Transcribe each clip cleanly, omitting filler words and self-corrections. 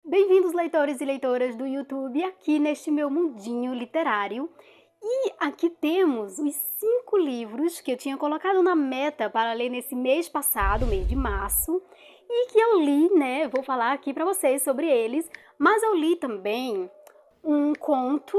Bem-vindos, leitores e leitoras do YouTube, aqui neste meu mundinho literário. E aqui temos os 5 livros que eu tinha colocado na meta para ler nesse mês passado, mês de março, e que eu li, né? Vou falar aqui para vocês sobre eles, mas eu li também um conto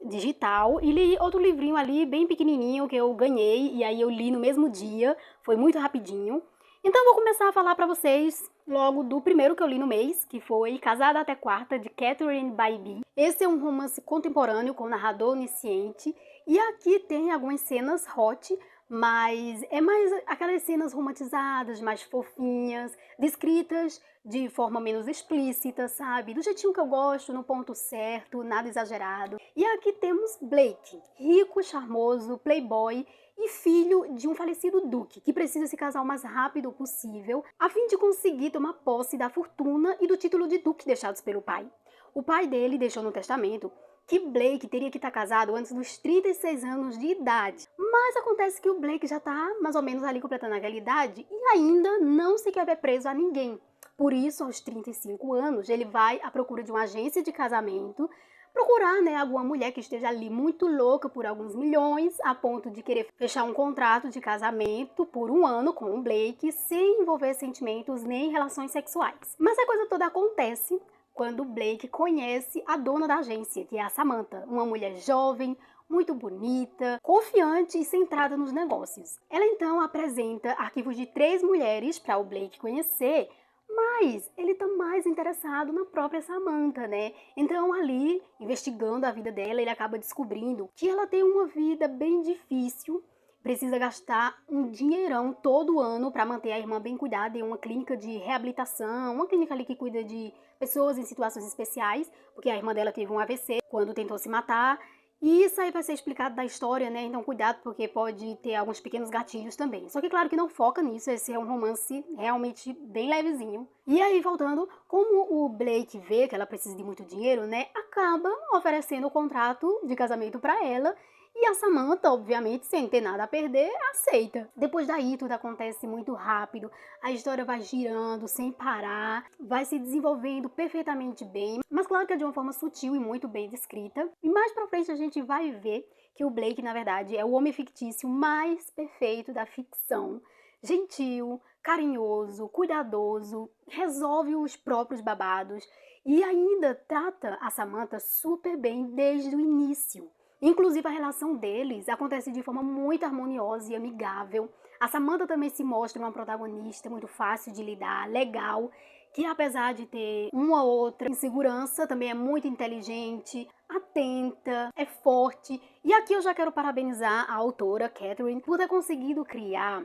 digital e li outro livrinho ali bem pequenininho que eu ganhei e aí eu li no mesmo dia, foi muito rapidinho. Então eu vou começar a falar para vocês logo do primeiro que eu li no mês, que foi Casada até Quarta, de Catherine Bybee. Esse é um romance contemporâneo com narrador onisciente e aqui tem algumas cenas hot, mas é mais aquelas cenas romantizadas, mais fofinhas, descritas de forma menos explícita, sabe? Do jeitinho que eu gosto, no ponto certo, nada exagerado. E aqui temos Blake, rico, charmoso, playboy e filho de um falecido duque, que precisa se casar o mais rápido possível, a fim de conseguir tomar posse da fortuna e do título de duque deixados pelo pai. O pai dele deixou no testamento que Blake teria que estar casado antes dos 36 anos de idade. Mas acontece que o Blake já está mais ou menos ali completando aquela idade e ainda não se quer ver preso a ninguém. Por isso, aos 35 anos, ele vai à procura de uma agência de casamento, procurar, né, alguma mulher que esteja ali muito louca por alguns milhões, a ponto de querer fechar um contrato de casamento por 1 ano com o Blake, sem envolver sentimentos nem relações sexuais. Mas a coisa toda acontece quando o Blake conhece a dona da agência, que é a Samantha, uma mulher jovem, muito bonita, confiante e centrada nos negócios. Ela então apresenta arquivos de 3 mulheres para o Blake conhecer, mas ele tá mais interessado na própria Samantha, né? Então ali, investigando a vida dela, ele acaba descobrindo que ela tem uma vida bem difícil, precisa gastar um dinheirão todo ano para manter a irmã bem cuidada em uma clínica de reabilitação, uma clínica ali que cuida de pessoas em situações especiais, porque a irmã dela teve um AVC quando tentou se matar. E isso aí vai ser explicado da história, né? Então cuidado, porque pode ter alguns pequenos gatilhos também. Só que claro que não foca nisso, esse é um romance realmente bem levezinho. E aí, voltando, como o Blake vê que ela precisa de muito dinheiro, né? Acaba oferecendo o contrato de casamento para ela. E a Samantha, obviamente, sem ter nada a perder, aceita. Depois daí, tudo acontece muito rápido, a história vai girando sem parar, vai se desenvolvendo perfeitamente bem, mas claro que é de uma forma sutil e muito bem descrita. E mais pra frente a gente vai ver que o Blake, na verdade, é o homem fictício mais perfeito da ficção. Gentil, carinhoso, cuidadoso, resolve os próprios babados e ainda trata a Samantha super bem desde o início. Inclusive, a relação deles acontece de forma muito harmoniosa e amigável. A Samantha também se mostra uma protagonista muito fácil de lidar, legal, que apesar de ter uma ou outra insegurança, também é muito inteligente, atenta, é forte. E aqui eu já quero parabenizar a autora, Catherine, por ter conseguido criar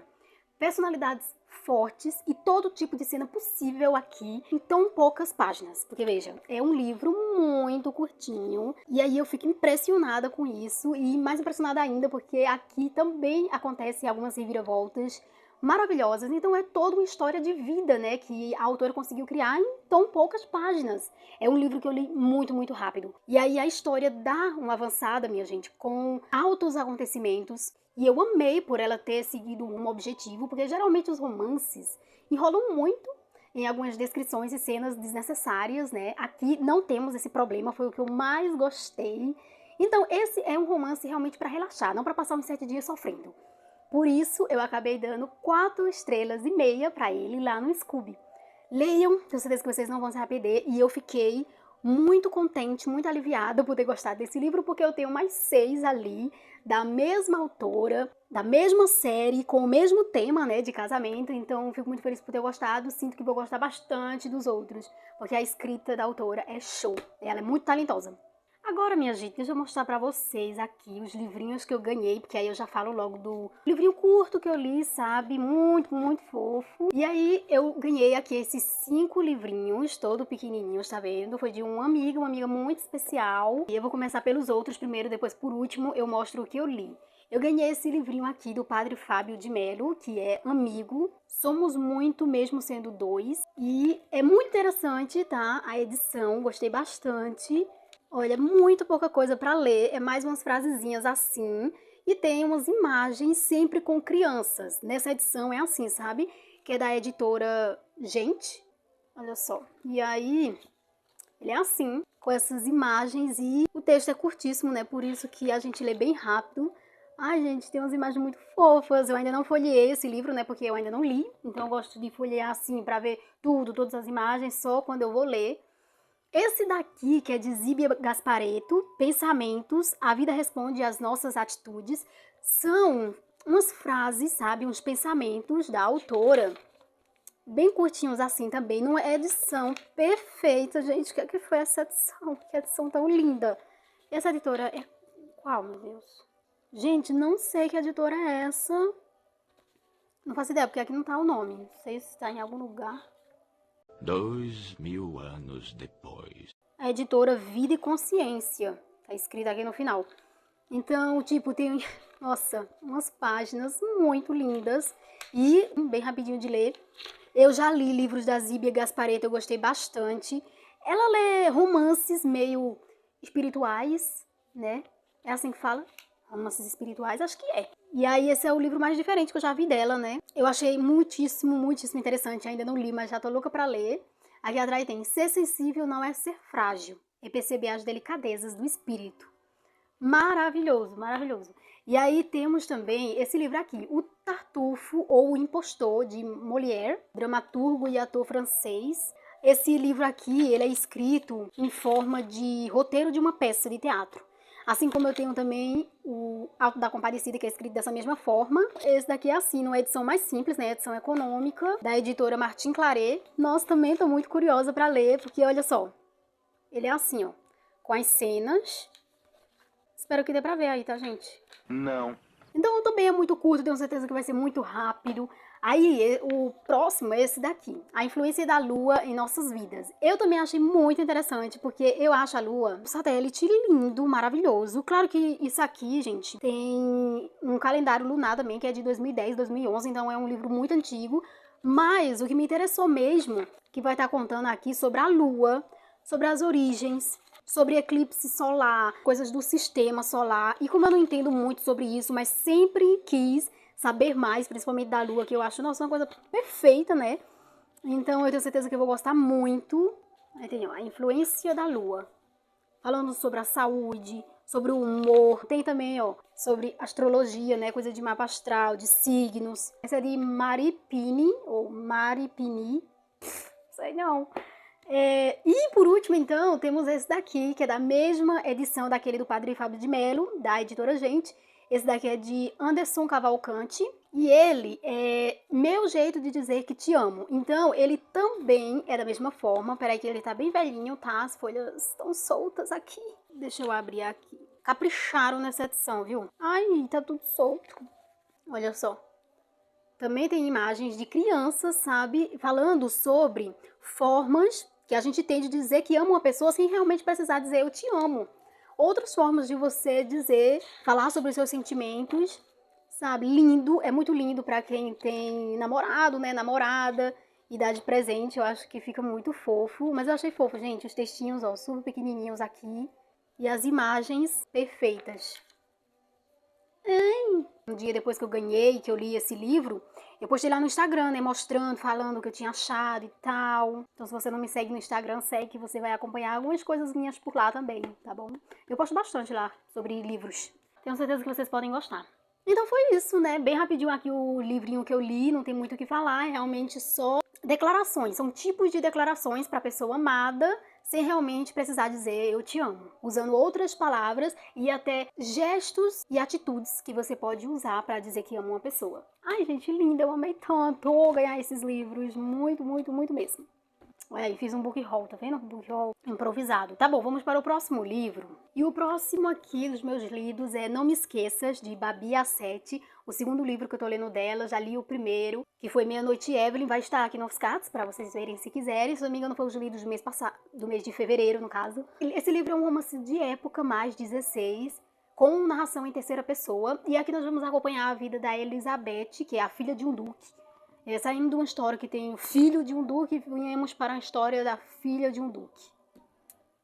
personalidades fortes e todo tipo de cena possível aqui em tão poucas páginas. Porque veja, é um livro muito curtinho e aí eu fico impressionada com isso e mais impressionada ainda porque aqui também acontecem algumas reviravoltas maravilhosas. Então é toda uma história de vida, né, que a autora conseguiu criar em tão poucas páginas. É um livro que eu li muito, muito rápido. E aí a história dá uma avançada, minha gente, com altos acontecimentos. E eu amei por ela ter seguido um objetivo, porque geralmente os romances enrolam muito em algumas descrições e cenas desnecessárias, né? Aqui não temos esse problema, foi o que eu mais gostei. Então esse é um romance realmente para relaxar, não para passar uns 7 dias sofrendo. Por isso eu acabei dando 4,5 estrelas para ele lá no Scooby. Leiam, tenho certeza que vocês não vão se arrepender, e eu fiquei muito contente, muito aliviada por ter gostado desse livro, porque eu tenho mais 6 ali, da mesma autora, da mesma série, com o mesmo tema, né, de casamento, então fico muito feliz por ter gostado, sinto que vou gostar bastante dos outros, porque a escrita da autora é show, ela é muito talentosa. Agora, minha gente, deixa eu mostrar pra vocês aqui os livrinhos que eu ganhei, porque aí eu já falo logo do livrinho curto que eu li, sabe? Muito, muito fofo. E aí eu ganhei aqui esses 5 livrinhos, todo pequenininhos, tá vendo? Foi de uma amiga muito especial. E eu vou começar pelos outros primeiro, depois por último eu mostro o que eu li. Eu ganhei esse livrinho aqui do Padre Fábio de Mello, que é Amigo. Somos muito, mesmo sendo 2. E é muito interessante, tá? A edição, gostei bastante. Olha, muito pouca coisa para ler, é mais umas frasezinhas assim, e tem umas imagens sempre com crianças. Nessa edição é assim, sabe? Que é da editora Gente, olha só. E aí, Ele é assim, com essas imagens e o texto é curtíssimo, né? Por isso que a gente lê bem rápido. Ai, gente, tem umas imagens muito fofas. Eu ainda não folheei esse livro, né? Porque eu ainda não li. Então eu gosto de folhear assim pra ver tudo, todas as imagens, só quando eu vou ler. Esse daqui, que é de Zíbia Gasparetto, Pensamentos, A Vida Responde às Nossas Atitudes, são umas frases, sabe? Uns pensamentos da autora, bem curtinhos assim também, numa edição perfeita. Gente, o que foi essa edição? Que edição tão linda! E essa editora é qual, meu Deus? Gente, não sei que editora é essa. Não faço ideia, porque aqui não tá o nome. Não sei se tá em algum lugar. 2000 anos depois. A editora Vida e Consciência. Tá escrito aqui no final. Então, tipo, tem, nossa, umas páginas muito lindas e bem rapidinho de ler. Eu já li livros da Zíbia Gasparetto, eu gostei bastante. Ela lê romances meio espirituais, né? É assim que fala? Romances espirituais, acho que é. E aí esse é o livro mais diferente que eu já vi dela, né? Eu achei muitíssimo, muitíssimo interessante. Ainda não li, mas já tô louca pra ler. Aqui atrás tem: ser sensível não é ser frágil, é perceber as delicadezas do espírito. Maravilhoso, maravilhoso. E aí temos também esse livro aqui, O Tartufo ou O Impostor, de Molière, dramaturgo e ator francês. Esse livro aqui, ele é escrito em forma de roteiro de uma peça de teatro. Assim como eu tenho também o Alto da Compadecida, que é escrito dessa mesma forma. Esse daqui é assim, numa edição mais simples, né? Edição econômica, da editora Martin Claret. Nossa, também estou muito curiosa para ler, porque olha só, ele é assim, ó, com as cenas. Espero que dê pra ver aí, tá, gente? Não. Então também é muito curto, tenho certeza que vai ser muito rápido. Aí, o próximo é esse daqui, A Influência da Lua em Nossas Vidas. Eu também achei muito interessante, porque eu acho a Lua um satélite lindo, maravilhoso. Claro que isso aqui, gente, tem um calendário lunar também, que é de 2010, 2011, então é um livro muito antigo. Mas o que me interessou mesmo, que vai estar contando aqui sobre a Lua, sobre as origens, sobre eclipse solar, coisas do sistema solar. E como eu não entendo muito sobre isso, mas sempre quis saber mais, principalmente da Lua, que eu acho, nossa, uma coisa perfeita, né? Então eu tenho certeza que eu vou gostar muito. Aí tem, ó, a influência da Lua. Falando sobre a saúde, sobre o humor. Tem também, ó, sobre astrologia, né? Coisa de mapa astral, de signos. Essa é de Maripini, ou Maripini. Sei não. E por último, então, temos esse daqui, que é da mesma edição daquele do Padre Fábio de Mello, da editora Gente. Esse daqui é de Anderson Cavalcante. E ele é Meu Jeito de Dizer Que Te Amo. Então, ele também é da mesma forma. Peraí que ele tá bem velhinho, tá? As folhas estão soltas aqui. Deixa eu abrir aqui. Capricharam nessa edição, viu? Ai, tá tudo solto. Olha só. Também tem imagens de crianças, sabe? Falando sobre formas que a gente tem de dizer que ama uma pessoa sem realmente precisar dizer eu te amo. Outras formas de você dizer, falar sobre os seus sentimentos, sabe? Lindo, é muito lindo para quem tem namorado, né? Namorada, idade presente, eu acho que fica muito fofo. Mas eu achei fofo, gente, os textinhos, ó, super pequenininhos aqui. E as imagens perfeitas. Um dia depois que eu ganhei, que eu li esse livro, eu postei lá no Instagram, né, mostrando, falando o que eu tinha achado e tal. Então se você não me segue no Instagram, segue que você vai acompanhar algumas coisas minhas por lá também, tá bom? Eu posto bastante lá sobre livros. Tenho certeza que vocês podem gostar. Então foi isso, né? Bem rapidinho aqui o livrinho que eu li, não tem muito o que falar, é realmente só declarações. São tipos de declarações para a pessoa amada, sem realmente precisar dizer eu te amo, usando outras palavras e até gestos e atitudes que você pode usar para dizer que ama uma pessoa. Ai, gente, linda, eu amei tanto ganhar esses livros, muito, muito, muito mesmo. Olha aí, fiz um book haul, tá vendo? Um book haul improvisado. Tá bom, vamos para o próximo livro. E o próximo aqui dos meus lidos é Não Me Esqueças, de Babi Assetti. O segundo livro que eu tô lendo dela, já li o primeiro, que foi Meia-Noite Evelyn, vai estar aqui no Offscats, para vocês verem se quiserem. Se não me engano, foi os lidos do mês passado, do mês de fevereiro, no caso. Esse livro é um romance de época, mais 16, com narração em terceira pessoa. E aqui nós vamos acompanhar a vida da Elizabeth, que é a filha de um duque. Saindo de uma história que tem o filho de um duque, viemos para a história da filha de um duque.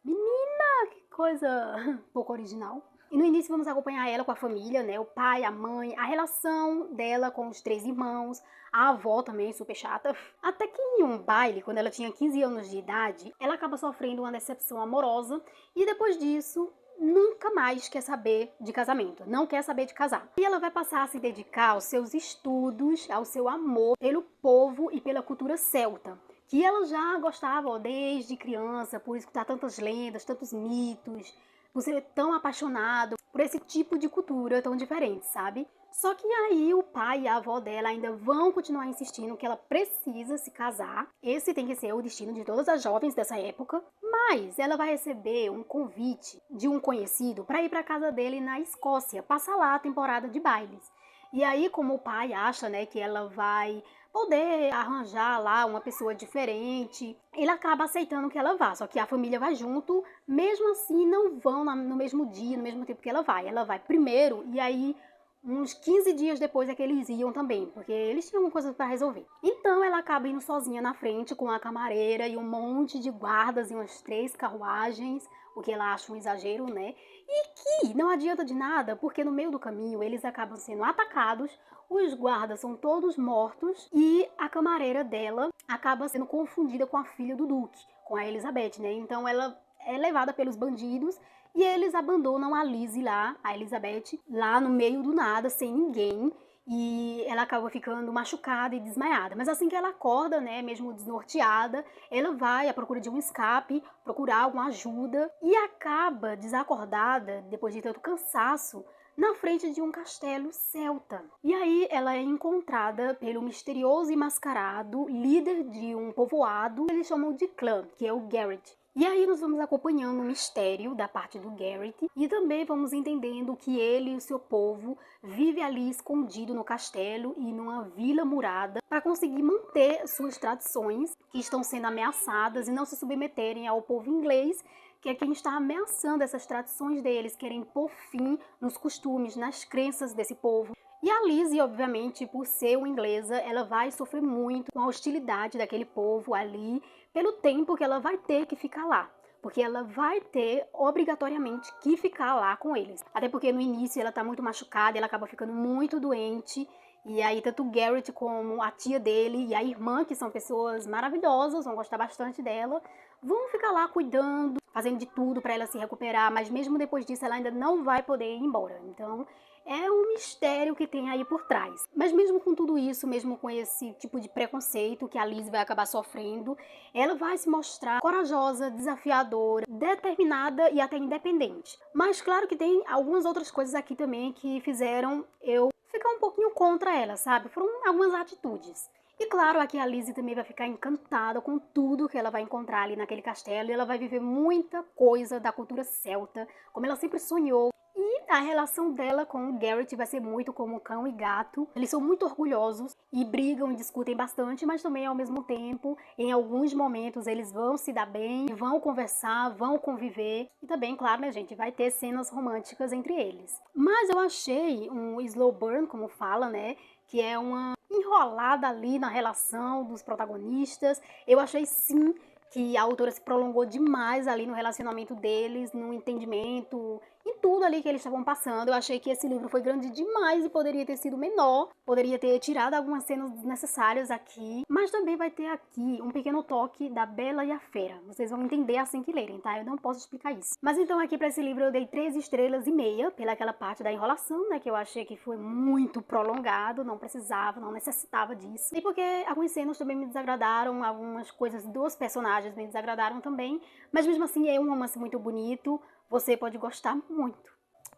Menina, que coisa pouco original. E no início vamos acompanhar ela com a família, né? O pai, a mãe, a relação dela com os 3 irmãos, a avó também, super chata. Até que em um baile, quando ela tinha 15 anos de idade, ela acaba sofrendo uma decepção amorosa e depois disso nunca mais quer saber de casamento, não quer saber de casar. E ela vai passar a se dedicar aos seus estudos, ao seu amor pelo povo e pela cultura celta, que ela já gostava desde criança, por escutar tantas lendas, tantos mitos, por ser tão apaixonado por esse tipo de cultura tão diferente, sabe? Só que aí o pai e a avó dela ainda vão continuar insistindo que ela precisa se casar. Esse tem que ser o destino de todas as jovens dessa época. Mas ela vai receber um convite de um conhecido para ir para casa dele na Escócia, passar lá a temporada de bailes. E aí, como o pai acha, né, que ela vai poder arranjar lá uma pessoa diferente, ele acaba aceitando que ela vá, só que a família vai junto, mesmo assim não vão no mesmo dia, no mesmo tempo que ela vai primeiro, e aí uns 15 dias depois é que eles iam também, porque eles tinham coisas para resolver. Então ela acaba indo sozinha na frente com a camareira e um monte de guardas e umas 3 carruagens, o que ela acha um exagero, né? E que não adianta de nada, porque no meio do caminho eles acabam sendo atacados, os guardas são todos mortos e a camareira dela acaba sendo confundida com a filha do duque, com a Elizabeth, né? Então ela é levada pelos bandidos e eles abandonam a Lizzie lá, a Elizabeth, lá no meio do nada, sem ninguém. E ela acaba ficando machucada e desmaiada. Mas assim que ela acorda, né, mesmo desnorteada, ela vai à procura de um escape, procurar alguma ajuda e acaba desacordada, depois de tanto cansaço, na frente de um castelo celta. E aí ela é encontrada pelo misterioso e mascarado líder de um povoado que eles chamam de clã, que é o Garrett. E aí nós vamos acompanhando o mistério da parte do Garrett e também vamos entendendo que ele e o seu povo vivem ali escondido no castelo e numa vila murada para conseguir manter suas tradições que estão sendo ameaçadas e não se submeterem ao povo inglês, que é quem está ameaçando essas tradições deles, querem pôr fim nos costumes, nas crenças desse povo. E a Lizzie, obviamente, por ser uma inglesa, ela vai sofrer muito com a hostilidade daquele povo ali, pelo tempo que ela vai ter que ficar lá. Porque ela vai ter, obrigatoriamente, que ficar lá com eles. Até porque no início ela tá muito machucada, ela acaba ficando muito doente. E aí tanto o Garrett como a tia dele e a irmã, que são pessoas maravilhosas, vão gostar bastante dela, vão ficar lá cuidando, fazendo de tudo para ela se recuperar, mas mesmo depois disso ela ainda não vai poder ir embora. Então é um mistério que tem aí por trás. Mas mesmo com tudo isso, mesmo com esse tipo de preconceito que a Lizzie vai acabar sofrendo, ela vai se mostrar corajosa, desafiadora, determinada e até independente. Mas claro que tem algumas outras coisas aqui também que fizeram eu ficar um pouquinho contra ela, sabe? Foram algumas atitudes. E claro, aqui a Lizzie também vai ficar encantada com tudo que ela vai encontrar ali naquele castelo e ela vai viver muita coisa da cultura celta, como ela sempre sonhou. E a relação dela com o Garrett vai ser muito como cão e gato. Eles são muito orgulhosos e brigam e discutem bastante, mas também ao mesmo tempo, em alguns momentos, eles vão se dar bem, vão conversar, vão conviver. E também, claro, né, gente, vai ter cenas românticas entre eles. Mas eu achei um slow burn, como fala, né, que é uma enrolada ali na relação dos protagonistas. Eu achei sim que a autora se prolongou demais ali no relacionamento deles, no entendimento, em tudo ali que eles estavam passando. Eu achei que esse livro foi grande demais e poderia ter sido menor, poderia ter tirado algumas cenas desnecessárias aqui, mas também vai ter aqui um pequeno toque da Bela e a Fera. Vocês vão entender assim que lerem, tá? Eu não posso explicar isso. Mas então aqui para esse livro eu dei 3 estrelas e meia, pelaquela parte da enrolação, né, que eu achei que foi muito prolongado, não precisava, não necessitava disso. E porque algumas cenas também me desagradaram, algumas coisas dos personagens me desagradaram também, mas mesmo assim é um romance muito bonito, você pode gostar muito.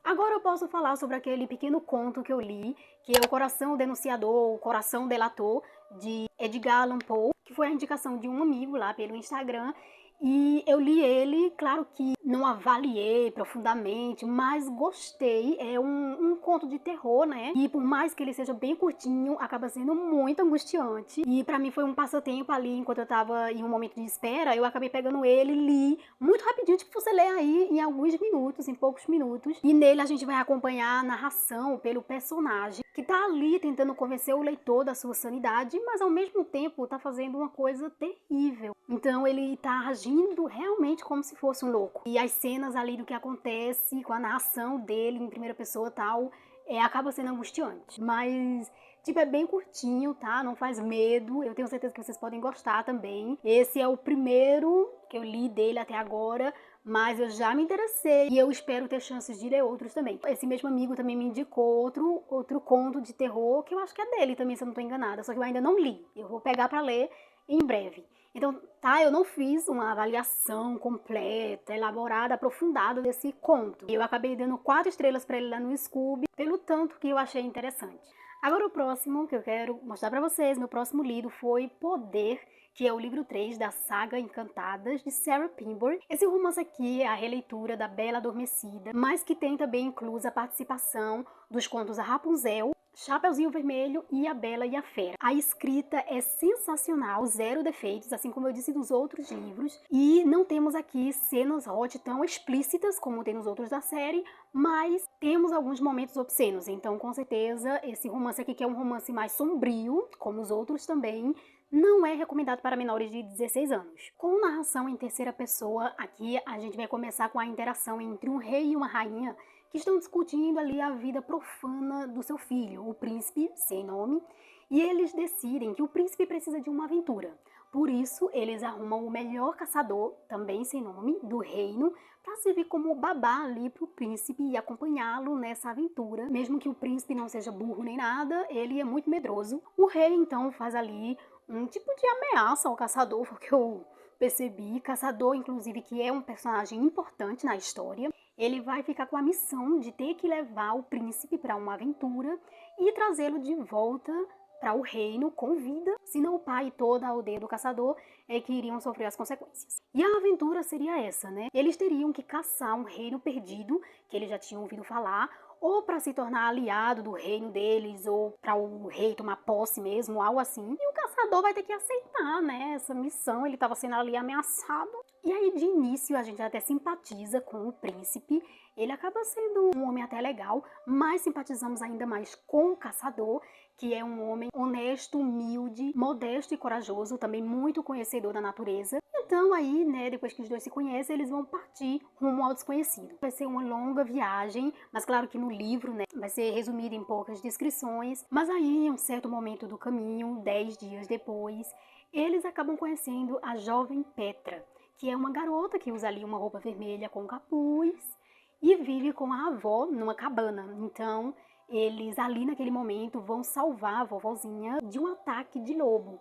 Agora eu posso falar sobre aquele pequeno conto que eu li, que é O Coração Denunciador, O Coração Delator, de Edgar Allan Poe, que foi a indicação de um amigo lá pelo Instagram. E eu li ele, claro que não avaliei profundamente, mas gostei. É um conto de terror, né? E por mais que ele seja bem curtinho, acaba sendo muito angustiante. E pra mim foi um passatempo ali, enquanto eu tava em um momento de espera, eu acabei pegando ele, li muito rapidinho, tipo você lê aí em alguns minutos, em poucos minutos. E nele a gente vai acompanhar a narração pelo personagem, que tá ali tentando convencer o leitor da sua sanidade, mas ao mesmo tempo tá fazendo uma coisa terrível. Então ele tá agindo realmente como se fosse um louco. E as cenas ali do que acontece com a narração dele em primeira pessoa e tal, acaba sendo angustiante. Mas, tipo, é bem curtinho, tá? Não faz medo. Eu tenho certeza que vocês podem gostar também. Esse é o primeiro que eu li dele até agora, mas eu já me interessei e eu espero ter chances de ler outros também. Esse mesmo amigo também me indicou outro conto de terror, que eu acho que é dele também, se eu não tô enganada, só que eu ainda não li. Eu vou pegar pra ler em breve. Então, tá, eu não fiz uma avaliação completa, elaborada, aprofundada desse conto. Eu acabei dando 4 estrelas pra ele lá no Scoob, pelo tanto que eu achei interessante. Agora o próximo que eu quero mostrar pra vocês, meu próximo livro foi Poder, que é o livro 3 da saga Encantadas, de Sarah Pinborough. Esse romance aqui é a releitura da Bela Adormecida, mas que tem também inclusa a participação dos contos A Rapunzel, Chapeuzinho Vermelho e A Bela e a Fera. A escrita é sensacional, 0 defeitos, assim como eu disse dos outros livros. E não temos aqui cenas hot tão explícitas como tem nos outros da série, mas temos alguns momentos obscenos. Então, com certeza, esse romance aqui, que é um romance mais sombrio, como os outros também, não é recomendado para menores de 16 anos. Com narração em terceira pessoa, aqui a gente vai começar com a interação entre um rei e uma rainha, que estão discutindo ali a vida profana do seu filho, o príncipe sem nome, e eles decidem que o príncipe precisa de uma aventura. Por isso, eles arrumam o melhor caçador, também sem nome, do reino, para servir como babá ali para o príncipe e acompanhá-lo nessa aventura. Mesmo que o príncipe não seja burro nem nada, ele é muito medroso. O rei, então, faz ali um tipo de ameaça ao caçador, porque eu percebi. Caçador, inclusive, que é um personagem importante na história. Ele vai ficar com a missão de ter que levar o príncipe para uma aventura e trazê-lo de volta para o reino com vida, senão o pai e toda a aldeia do caçador que iriam sofrer as consequências. E a aventura seria essa, né? Eles teriam que caçar um reino perdido, que eles já tinham ouvido falar, ou para se tornar aliado do reino deles, ou para o rei tomar posse mesmo, algo assim. E o caçador vai ter que aceitar, né, essa missão, ele estava sendo ali ameaçado. E aí, de início, a gente até simpatiza com o príncipe, ele acaba sendo um homem até legal, mas simpatizamos ainda mais com o caçador, que é um homem honesto, humilde, modesto e corajoso, também muito conhecedor da natureza. Então aí, né, depois que os dois se conhecem, eles vão partir rumo ao desconhecido. Vai ser uma longa viagem, mas claro que no livro, né, vai ser resumido em poucas descrições. Mas aí, em um certo momento do caminho, 10 dias depois, eles acabam conhecendo a jovem Petra, que é uma garota que usa ali uma roupa vermelha com capuz e vive com a avó numa cabana. Então, eles ali naquele momento vão salvar a vovozinha de um ataque de lobo.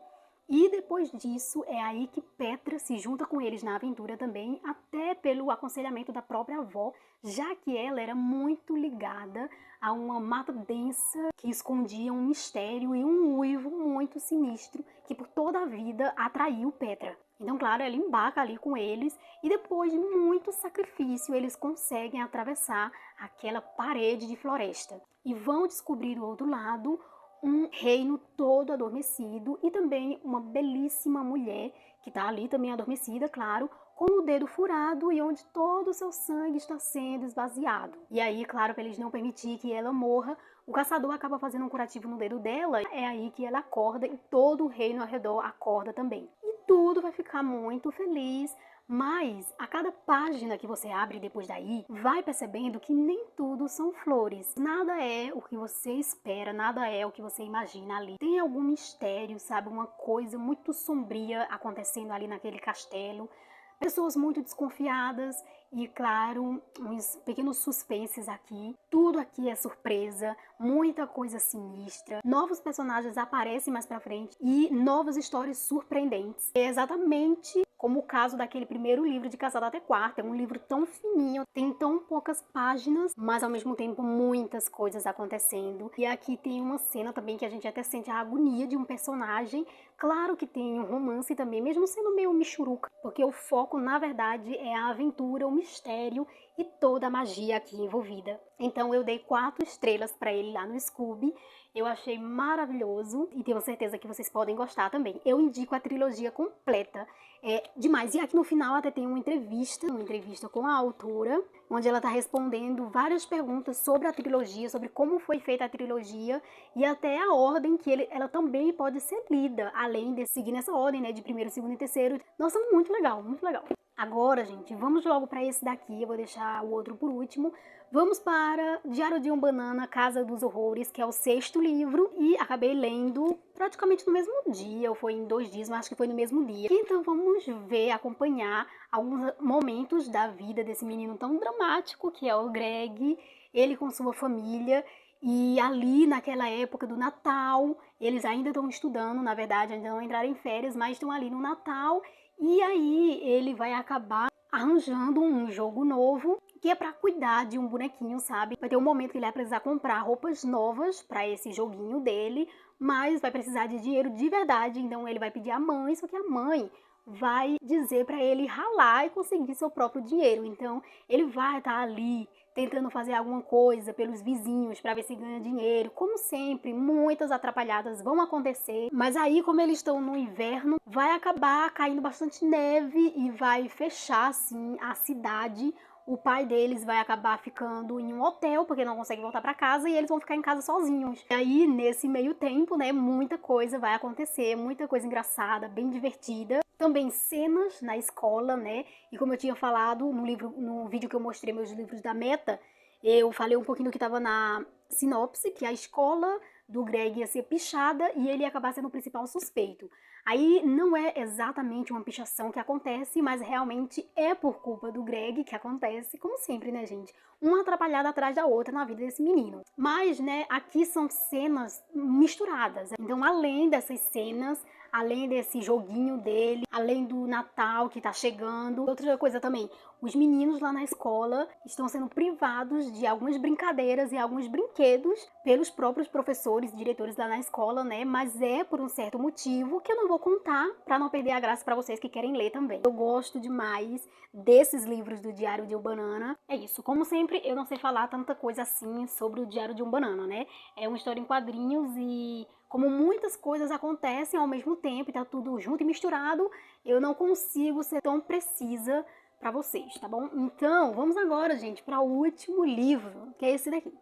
E depois disso é aí que Petra se junta com eles na aventura também, até pelo aconselhamento da própria avó, já que ela era muito ligada a uma mata densa que escondia um mistério e um uivo muito sinistro que por toda a vida atraiu Petra. Então, claro, ela embarca ali com eles e depois de muito sacrifício eles conseguem atravessar aquela parede de floresta e vão descobrir do outro lado um reino todo adormecido e também uma belíssima mulher que está ali também adormecida, claro, com o dedo furado e onde todo o seu sangue está sendo esvaziado. E aí, claro, para eles não permitir que ela morra, o caçador acaba fazendo um curativo no dedo dela. É aí que ela acorda e todo o reino ao redor acorda também. E tudo vai ficar muito feliz. Mas a cada página que você abre depois daí, vai percebendo que nem tudo são flores. Nada é o que você espera, nada é o que você imagina ali. Tem algum mistério, sabe? Uma coisa muito sombria acontecendo ali naquele castelo. Pessoas muito desconfiadas e, claro, uns pequenos suspenses aqui. Tudo aqui é surpresa, muita coisa sinistra. Novos personagens aparecem mais pra frente e novas histórias surpreendentes. É exatamente como o caso daquele primeiro livro de Casada Até Quarta. É um livro tão fininho, tem tão poucas páginas, mas ao mesmo tempo muitas coisas acontecendo. E aqui tem uma cena também que a gente até sente a agonia de um personagem. Claro que tem um romance também, mesmo sendo meio michuruca, porque o foco, na verdade, é a aventura, o mistério e toda a magia aqui envolvida. Então eu dei 4 estrelas para ele lá no Scooby. Eu achei maravilhoso e tenho certeza que vocês podem gostar também. Eu indico a trilogia completa. É demais. E aqui no final até tem uma entrevista com a autora, onde ela está respondendo várias perguntas sobre a trilogia, sobre como foi feita a trilogia e até a ordem que ela também pode ser lida, além de seguir nessa ordem, né, de primeiro, segundo e terceiro. Nossa, muito legal, muito legal. Agora, gente, vamos logo para esse daqui, eu vou deixar o outro por último. Vamos para Diário de um Banana, Casa dos Horrores, que é o 6º livro, e acabei lendo praticamente no mesmo dia, ou foi em 2 dias, mas acho que foi no mesmo dia. Então vamos ver, acompanhar alguns momentos da vida desse menino tão dramático que é o Greg, ele com sua família. E ali naquela época do Natal, eles ainda estão estudando, na verdade, ainda não entraram em férias, mas estão ali no Natal. E aí ele vai acabar arranjando um jogo novo, que é para cuidar de um bonequinho, sabe? Vai ter um momento que ele vai precisar comprar roupas novas para esse joguinho dele, mas vai precisar de dinheiro de verdade, então ele vai pedir à mãe, só que a mãe vai dizer para ele ralar e conseguir seu próprio dinheiro. Então ele vai estar ali tentando fazer alguma coisa pelos vizinhos para ver se ganha dinheiro. Como sempre, muitas atrapalhadas vão acontecer, mas aí, como eles estão no inverno, vai acabar caindo bastante neve e vai fechar assim a cidade. O pai deles vai acabar ficando em um hotel, porque não consegue voltar para casa, e eles vão ficar em casa sozinhos. E aí, nesse meio tempo, né, muita coisa vai acontecer, muita coisa engraçada, bem divertida. Também cenas na escola, né? E como eu tinha falado no vídeo que eu mostrei meus livros da Meta, eu falei um pouquinho do que estava na sinopse, que a escola do Greg ia ser pichada e ele ia acabar sendo o principal suspeito. Aí não é exatamente uma pichação que acontece, mas realmente é por culpa do Greg que acontece, como sempre, né, gente? Uma atrapalhada atrás da outra na vida desse menino. Mas, né, aqui são cenas misturadas. Então, além dessas cenas, além desse joguinho dele, além do Natal que tá chegando, outra coisa também, os meninos lá na escola estão sendo privados de algumas brincadeiras e alguns brinquedos pelos próprios professores e diretores lá na escola, né? Mas é por um certo motivo que eu não vou contar para não perder a graça para vocês que querem ler também. Eu gosto demais desses livros do Diário de um Banana. É isso, como sempre, eu não sei falar tanta coisa assim sobre o Diário de um Banana, né? É uma história em quadrinhos e como muitas coisas acontecem ao mesmo tempo e tá tudo junto e misturado, eu não consigo ser tão precisa para vocês, tá bom? Então, vamos agora, gente, para o último livro, que é esse daqui.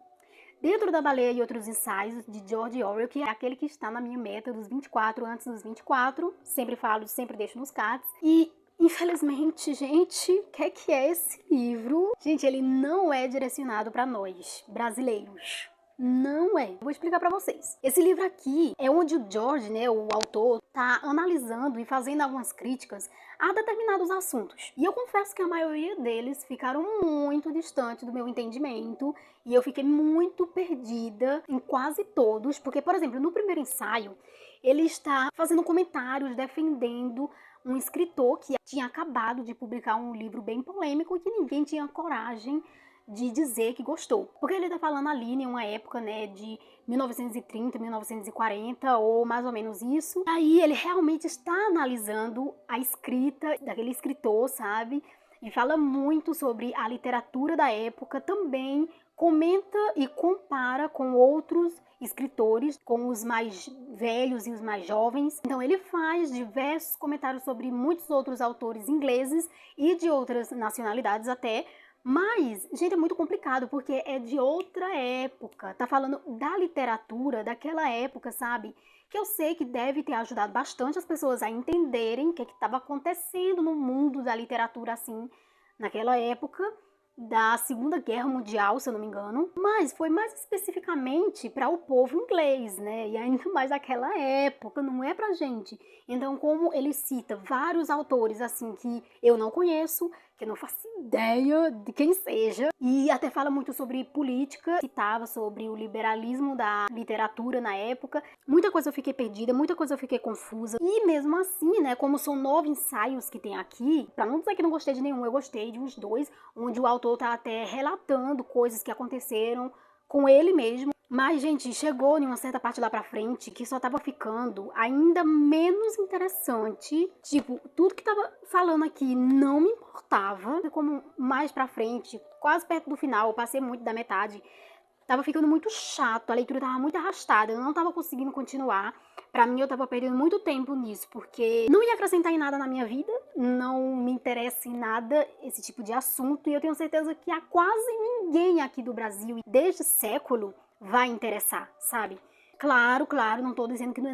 Dentro da Baleia e Outros Ensaios, de George Orwell, que é aquele que está na minha meta dos 24, antes dos 24. Sempre falo, sempre deixo nos cards. E, infelizmente, gente, o que é esse livro? Gente, ele não é direcionado para nós, brasileiros. Não é. Vou explicar pra vocês. Esse livro aqui é onde o George, né, o autor, tá analisando e fazendo algumas críticas a determinados assuntos. E eu confesso que a maioria deles ficaram muito distante do meu entendimento e eu fiquei muito perdida em quase todos, porque, por exemplo, no primeiro ensaio, ele está fazendo comentários defendendo um escritor que tinha acabado de publicar um livro bem polêmico e que ninguém tinha coragem de dizer que gostou. Porque ele tá falando ali em uma época, né, de 1930, 1940, ou mais ou menos isso. Aí ele realmente está analisando a escrita daquele escritor, sabe? E fala muito sobre a literatura da época, também comenta e compara com outros escritores, com os mais velhos e os mais jovens. Então ele faz diversos comentários sobre muitos outros autores ingleses e de outras nacionalidades até. Mas, gente, é muito complicado, porque é de outra época. Tá falando da literatura daquela época, sabe? Que eu sei que deve ter ajudado bastante as pessoas a entenderem o que estava acontecendo no mundo da literatura, assim, naquela época da Segunda Guerra Mundial, se eu não me engano. Mas foi mais especificamente para o povo inglês, né? E ainda mais naquela época, não é pra gente. Então, como ele cita vários autores, assim, que eu não conheço, que eu não faço ideia de quem seja, e até fala muito sobre política, citava sobre o liberalismo da literatura na época. Muita coisa eu fiquei perdida, muita coisa eu fiquei confusa, e mesmo assim, né, como são 9 ensaios que tem aqui, pra não dizer que não gostei de nenhum, eu gostei de uns 2, onde o autor tá até relatando coisas que aconteceram com ele mesmo. Mas, gente, chegou em uma certa parte lá pra frente que só tava ficando ainda menos interessante. Tipo, tudo que tava falando aqui não me importava. Como mais pra frente, quase perto do final, eu passei muito da metade, tava ficando muito chato, a leitura tava muito arrastada, eu não tava conseguindo continuar. Pra mim, eu tava perdendo muito tempo nisso, porque não ia acrescentar em nada na minha vida, não me interessa em nada esse tipo de assunto, e eu tenho certeza que a quase ninguém aqui do Brasil, deste século, vai interessar, sabe? Claro, claro, não tô dizendo que não é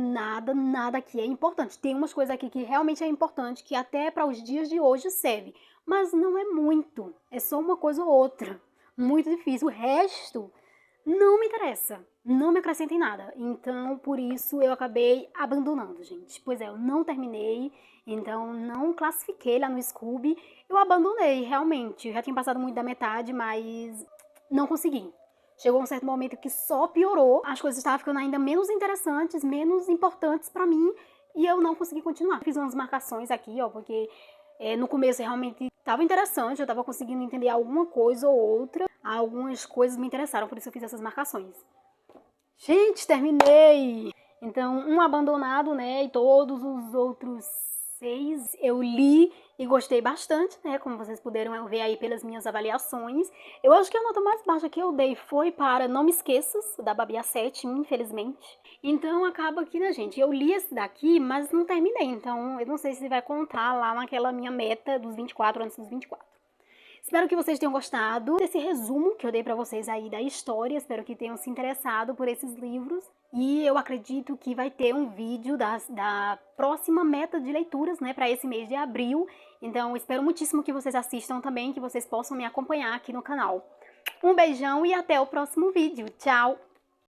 nada aqui é importante. Tem umas coisas aqui que realmente é importante, que até para os dias de hoje serve, mas não é muito, é só uma coisa ou outra. Muito difícil. O resto não me interessa, não me acrescenta em nada. Então, por isso, eu acabei abandonando, gente. Pois é, eu não terminei, então não classifiquei lá no Scooby. Eu abandonei, realmente. Eu já tinha passado muito da metade, mas não consegui. Chegou um certo momento que só piorou, as coisas estavam ficando ainda menos interessantes, menos importantes pra mim, e eu não consegui continuar. Fiz umas marcações aqui, ó, porque no começo realmente estava interessante, eu estava conseguindo entender alguma coisa ou outra, algumas coisas me interessaram, por isso eu fiz essas marcações. Gente, terminei! Então, um abandonado, né, e todos os outros 6 eu li e gostei bastante, né, como vocês puderam ver aí pelas minhas avaliações. Eu acho que a nota mais baixa que eu dei foi para Não Me Esqueças, da Babi A7, infelizmente. Então, acaba que, né, gente, eu li esse daqui, mas não terminei, então eu não sei se vai contar lá naquela minha meta dos 24 antes dos 24. Espero que vocês tenham gostado desse resumo que eu dei pra vocês aí da história. Espero que tenham se interessado por esses livros. E eu acredito que vai ter um vídeo da próxima meta de leituras, né, para esse mês de abril. Então, espero muitíssimo que vocês assistam também, que vocês possam me acompanhar aqui no canal. Um beijão e até o próximo vídeo. Tchau!